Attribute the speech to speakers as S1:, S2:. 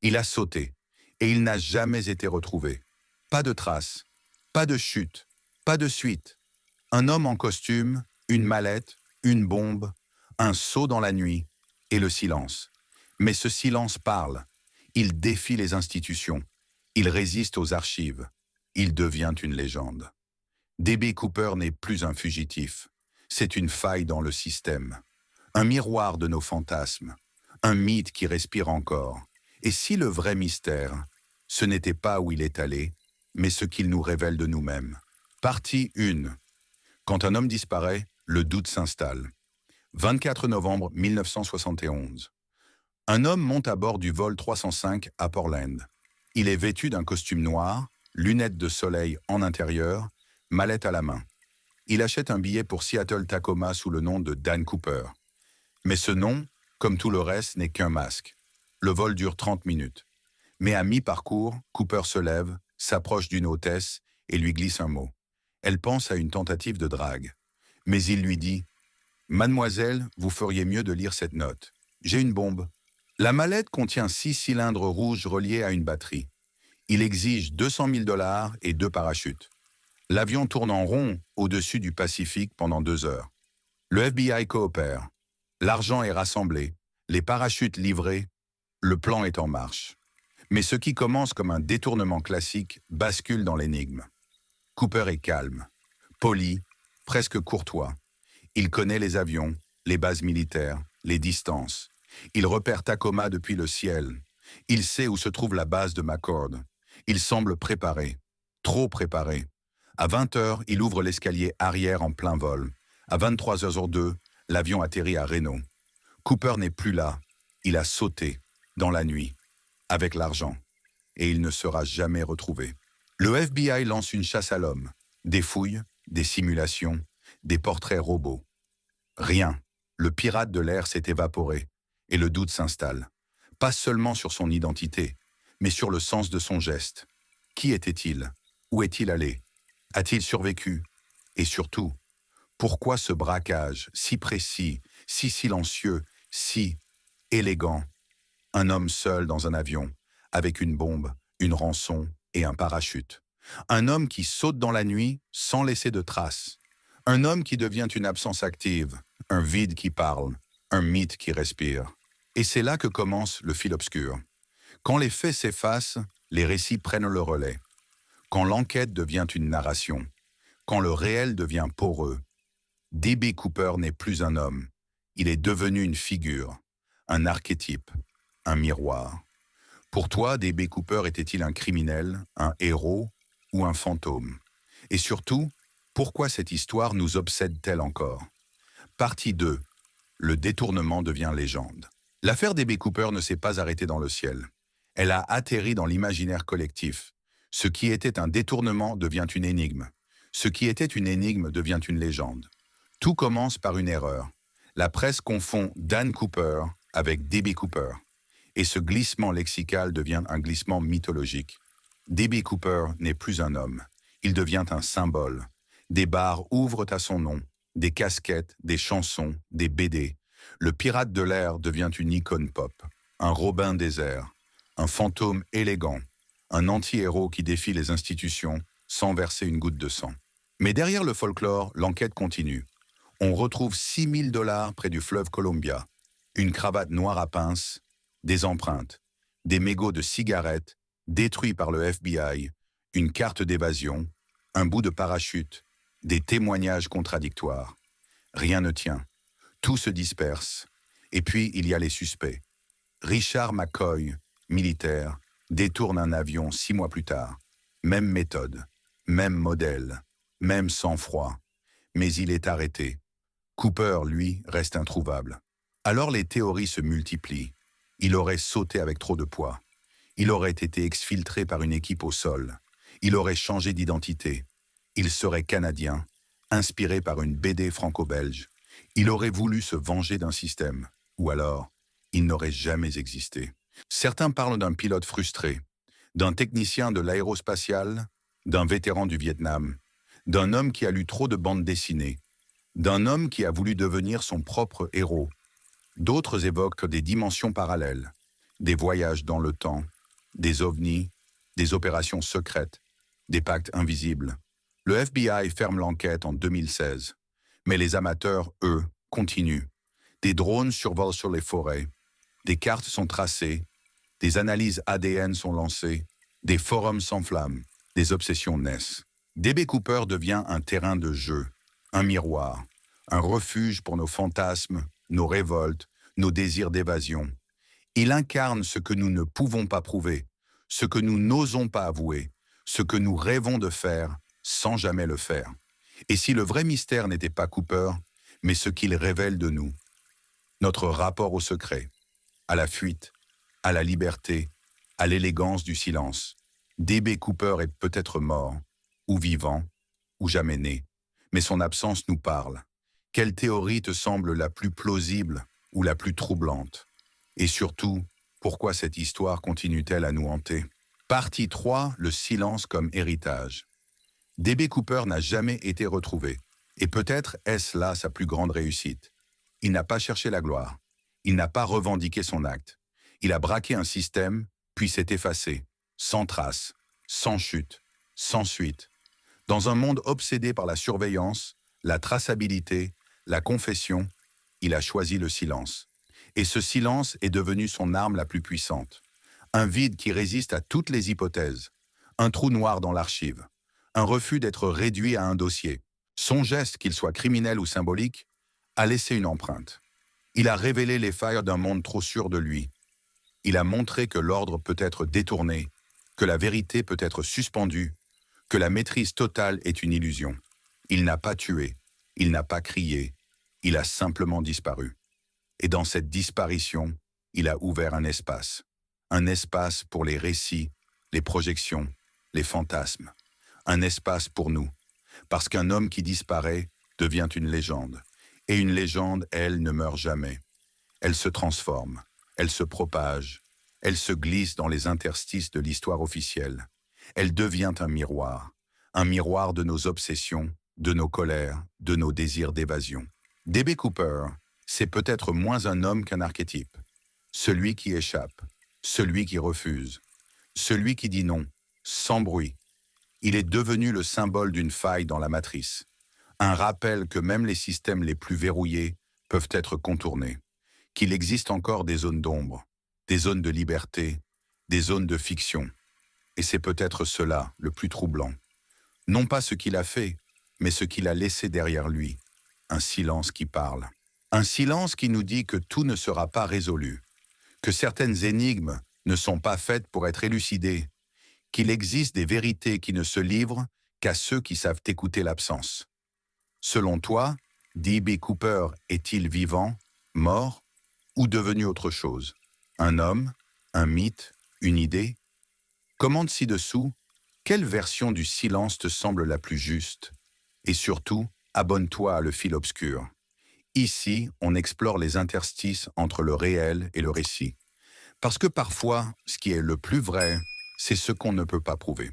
S1: Il a sauté, et il n'a jamais été retrouvé. Pas de traces, pas de chute, pas de suite. Un homme en costume, une mallette, une bombe, un saut dans la nuit, et le silence. Mais ce silence parle. Il défie les institutions. Il résiste aux archives. Il devient une légende. D.B. Cooper n'est plus un fugitif. C'est une faille dans le système. Un miroir de nos fantasmes. Un mythe qui respire encore. Et si le vrai mystère, ce n'était pas où il est allé, mais ce qu'il nous révèle de nous-mêmes. Partie 1. Quand un homme disparaît, le doute s'installe. 24 novembre 1971. Un homme monte à bord du vol 305 à Portland. Il est vêtu d'un costume noir, lunettes de soleil en intérieur, mallette à la main. Il achète un billet pour Seattle-Tacoma sous le nom de Dan Cooper. Mais ce nom, comme tout le reste, n'est qu'un masque. Le vol dure 30 minutes. Mais à mi-parcours, Cooper se lève, s'approche d'une hôtesse et lui glisse un mot. Elle pense à une tentative de drague. Mais il lui dit « Mademoiselle, vous feriez mieux de lire cette note. J'ai une bombe. » La mallette contient 6 cylindres rouges reliés à une batterie. Il exige 200 000 $ et 2 parachutes. L'avion tourne en rond au-dessus du Pacifique pendant 2 heures. Le FBI coopère. L'argent est rassemblé, les parachutes livrés, le plan est en marche. Mais ce qui commence comme un détournement classique bascule dans l'énigme. Cooper est calme, poli, presque courtois. Il connaît les avions, les bases militaires, les distances. Il repère Tacoma depuis le ciel. Il sait où se trouve la base de McCord. Il semble préparé, trop préparé. À 20 heures, il ouvre l'escalier arrière en plein vol. À 23h02, l'avion atterrit à Reno. Cooper n'est plus là. Il a sauté, dans la nuit, avec l'argent. Et il ne sera jamais retrouvé. Le FBI lance une chasse à l'homme. Des fouilles, des simulations, des portraits robots. Rien. Le pirate de l'air s'est évaporé. Et le doute s'installe. Pas seulement sur son identité, mais sur le sens de son geste. Qui était-il? Où est-il allé? A-t-il survécu? Et surtout, pourquoi ce braquage si précis, si silencieux, si élégant? Un homme seul dans un avion, avec une bombe, une rançon et un parachute. Un homme qui saute dans la nuit sans laisser de traces. Un homme qui devient une absence active, un vide qui parle, un mythe qui respire. Et c'est là que commence le fil obscur. Quand les faits s'effacent, les récits prennent le relais. Quand l'enquête devient une narration. Quand le réel devient poreux. D.B. Cooper n'est plus un homme. Il est devenu une figure, un archétype, un miroir. Pour toi, D.B. Cooper était-il un criminel, un héros ou un fantôme? Et surtout, pourquoi cette histoire nous obsède-t-elle encore? Partie 2. Le détournement devient légende. L'affaire D.B. Cooper ne s'est pas arrêtée dans le ciel. Elle a atterri dans l'imaginaire collectif. Ce qui était un détournement devient une énigme. Ce qui était une énigme devient une légende. Tout commence par une erreur. La presse confond Dan Cooper avec D.B. Cooper. Et ce glissement lexical devient un glissement mythologique. D.B. Cooper n'est plus un homme. Il devient un symbole. Des bars ouvrent à son nom, des casquettes, des chansons, des BD. Le pirate de l'air devient une icône pop, un Robin des airs, un fantôme élégant, un anti-héros qui défie les institutions sans verser une goutte de sang. Mais derrière le folklore, l'enquête continue. On retrouve 6 000 $ près du fleuve Columbia, une cravate noire à pinces, des empreintes, des mégots de cigarettes détruits par le FBI, une carte d'évasion, un bout de parachute, des témoignages contradictoires. Rien ne tient. Tout se disperse. Et puis, il y a les suspects. Richard McCoy, militaire, détourne un avion 6 mois plus tard. Même méthode, même modèle, même sang-froid. Mais il est arrêté. Cooper, lui, reste introuvable. Alors les théories se multiplient. Il aurait sauté avec trop de poids. Il aurait été exfiltré par une équipe au sol. Il aurait changé d'identité. Il serait canadien, inspiré par une BD franco-belge. Il aurait voulu se venger d'un système. Ou alors, il n'aurait jamais existé. Certains parlent d'un pilote frustré, d'un technicien de l'aérospatiale, d'un vétéran du Vietnam, d'un homme qui a lu trop de bandes dessinées, d'un homme qui a voulu devenir son propre héros. D'autres évoquent des dimensions parallèles, des voyages dans le temps, des ovnis, des opérations secrètes, des pactes invisibles. Le FBI ferme l'enquête en 2016, mais les amateurs, eux, continuent. Des drones survolent sur les forêts, des cartes sont tracées, des analyses ADN sont lancées, des forums s'enflamment, des obsessions naissent. DB Cooper devient un terrain de jeu, un miroir, un refuge pour nos fantasmes, nos révoltes, nos désirs d'évasion. Il incarne ce que nous ne pouvons pas prouver, ce que nous n'osons pas avouer, ce que nous rêvons de faire sans jamais le faire. Et si le vrai mystère n'était pas Cooper, mais ce qu'il révèle de nous, notre rapport au secret, à la fuite, à la liberté, à l'élégance du silence. DB Cooper est peut-être mort, ou vivant, ou jamais né, mais son absence nous parle. Quelle théorie te semble la plus plausible ou la plus troublante? Et surtout, pourquoi cette histoire continue-t-elle à nous hanter? Partie 3, le silence comme héritage. DB Cooper n'a jamais été retrouvé, et peut-être est-ce là sa plus grande réussite. Il n'a pas cherché la gloire, il n'a pas revendiqué son acte. Il a braqué un système, puis s'est effacé, sans trace, sans chute, sans suite. Dans un monde obsédé par la surveillance, la traçabilité, la confession, il a choisi le silence. Et ce silence est devenu son arme la plus puissante. Un vide qui résiste à toutes les hypothèses, un trou noir dans l'archive, un refus d'être réduit à un dossier. Son geste, qu'il soit criminel ou symbolique, a laissé une empreinte. Il a révélé les failles d'un monde trop sûr de lui. Il a montré que l'ordre peut être détourné, que la vérité peut être suspendue, que la maîtrise totale est une illusion. Il n'a pas tué, il n'a pas crié, il a simplement disparu. Et dans cette disparition, il a ouvert un espace pour les récits, les projections, les fantasmes, un espace pour nous, parce qu'un homme qui disparaît devient une légende, et une légende, elle, ne meurt jamais. Elle se transforme, elle se propage, elle se glisse dans les interstices de l'histoire officielle. Elle devient un miroir de nos obsessions, de nos colères, de nos désirs d'évasion. DB Cooper, c'est peut-être moins un homme qu'un archétype. Celui qui échappe, celui qui refuse, celui qui dit non, sans bruit. Il est devenu le symbole d'une faille dans la matrice. Un rappel que même les systèmes les plus verrouillés peuvent être contournés. Qu'il existe encore des zones d'ombre, des zones de liberté, des zones de fiction. Et c'est peut-être cela le plus troublant. Non pas ce qu'il a fait, mais ce qu'il a laissé derrière lui. Un silence qui parle. Un silence qui nous dit que tout ne sera pas résolu, que certaines énigmes ne sont pas faites pour être élucidées, qu'il existe des vérités qui ne se livrent qu'à ceux qui savent écouter l'absence. Selon toi, DB Cooper est-il vivant, mort ou devenu autre chose? Un homme, un mythe, une idée? Commente ci-dessous, quelle version du silence te semble la plus juste? Et surtout, abonne-toi à Le Fil Obscur. Ici, on explore les interstices entre le réel et le récit. Parce que parfois, ce qui est le plus vrai, c'est ce qu'on ne peut pas prouver.